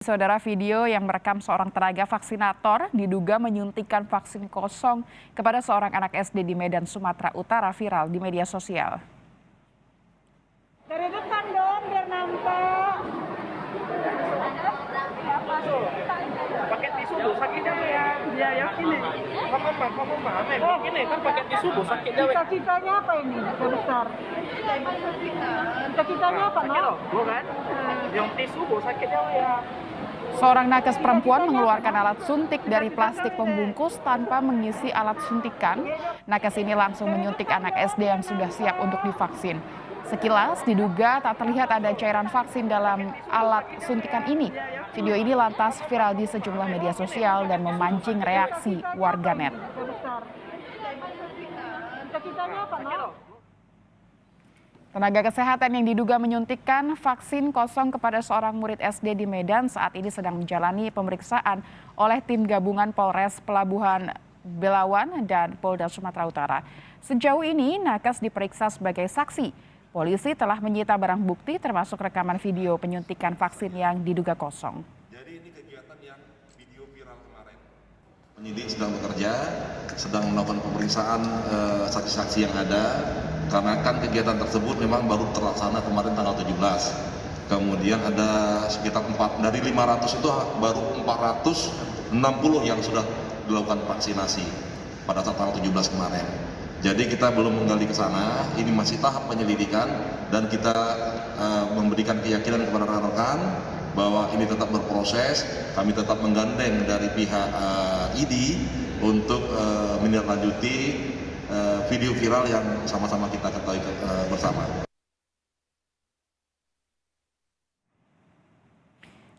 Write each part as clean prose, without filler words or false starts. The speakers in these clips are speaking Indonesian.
Saudara, video yang merekam seorang tenaga vaksinator diduga menyuntikkan vaksin kosong kepada seorang anak SD di Medan, Sumatera Utara viral di media sosial. Dari depan dong, biar nampak. Pakai tisu bu, sakitnya ya. Iya, ya ini. Kamu mama, ini kan pakai tisu bu, sakitnya. Cita-citanya apa ini? Besar. Cita-citanya apa, no? Bukan? Yang tisu bu, sakitnya ya. Seorang nakes perempuan mengeluarkan alat suntik dari plastik pembungkus tanpa mengisi alat suntikan. Nakes ini langsung menyuntik anak SD yang sudah siap untuk divaksin. Sekilas diduga tak terlihat ada cairan vaksin dalam alat suntikan ini. Video ini lantas viral di sejumlah media sosial dan memancing reaksi warganet. Cita-citanya apa, no? Tenaga kesehatan yang diduga menyuntikkan vaksin kosong kepada seorang murid SD di Medan saat ini sedang menjalani pemeriksaan oleh tim gabungan Polres Pelabuhan Belawan dan Polda Sumatera Utara. Sejauh ini, nakes diperiksa sebagai saksi. Polisi telah menyita barang bukti termasuk rekaman video penyuntikan vaksin yang diduga kosong. Jadi ini kegiatan yang video viral kemarin. Penyidik sedang bekerja, sedang melakukan pemeriksaan saksi-saksi yang ada. Karena kan kegiatan tersebut memang baru terlaksana kemarin tanggal 17. Kemudian ada sekitar dari 500 itu baru 460 yang sudah dilakukan vaksinasi pada saat tanggal 17 kemarin. Jadi kita belum menggali ke sana, ini masih tahap penyelidikan dan kita memberikan keyakinan kepada rekan-rekan bahwa ini tetap berproses. Kami tetap menggandeng dari pihak ID untuk menindaklanjuti video viral yang sama-sama kita ketahui bersama.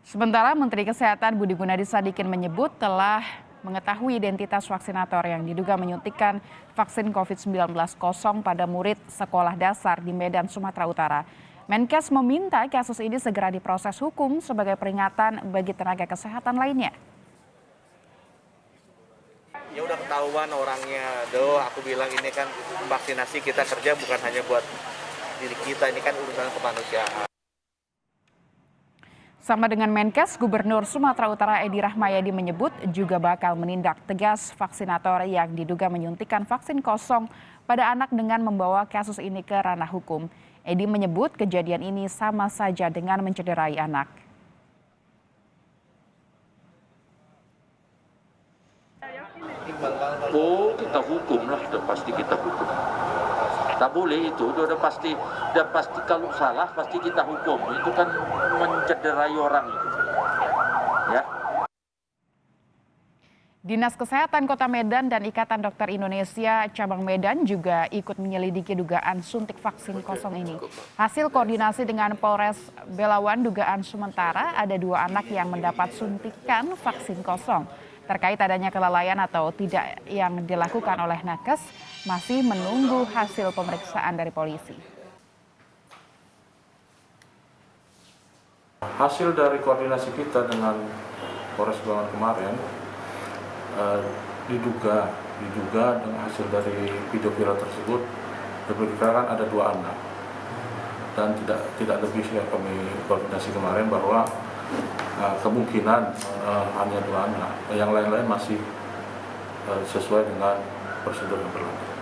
Sementara Menteri Kesehatan Budi Gunadi Sadikin menyebut telah mengetahui identitas vaksinator yang diduga menyuntikkan vaksin COVID-19 kosong pada murid sekolah dasar di Medan, Sumatera Utara. Menkes meminta kasus ini segera diproses hukum sebagai peringatan bagi tenaga kesehatan lainnya. Ya udah ketahuan orangnya, aku bilang ini kan vaksinasi kita kerja bukan hanya buat diri kita, ini kan urusan kemanusiaan. Sama dengan Menkes, Gubernur Sumatera Utara Edi Rahmayadi menyebut juga bakal menindak tegas vaksinator yang diduga menyuntikkan vaksin kosong pada anak dengan membawa kasus ini ke ranah hukum. Edi menyebut kejadian ini sama saja dengan mencederai anak. Oh, kita hukum lah, udah pasti kita hukum. Tak boleh itu, udah pasti kalau salah pasti kita hukum. Itu kan mencederai orang itu. Ya. Dinas Kesehatan Kota Medan dan Ikatan Dokter Indonesia Cabang Medan juga ikut menyelidiki dugaan suntik vaksin kosong ini. Hasil koordinasi dengan Polres Belawan dugaan sementara ada 2 anak yang mendapat suntikan vaksin kosong. Terkait adanya kelalaian atau tidak yang dilakukan oleh nakes, masih menunggu hasil pemeriksaan dari polisi. Hasil dari koordinasi kita dengan Polres Belawan kemarin, diduga dengan hasil dari video viral tersebut, diperkirakan ada 2 anak. Dan tidak lebih yang kami koordinasi kemarin bahwa kemungkinan hanya 2 anak, yang lain-lain masih sesuai dengan prosedur yang berlaku.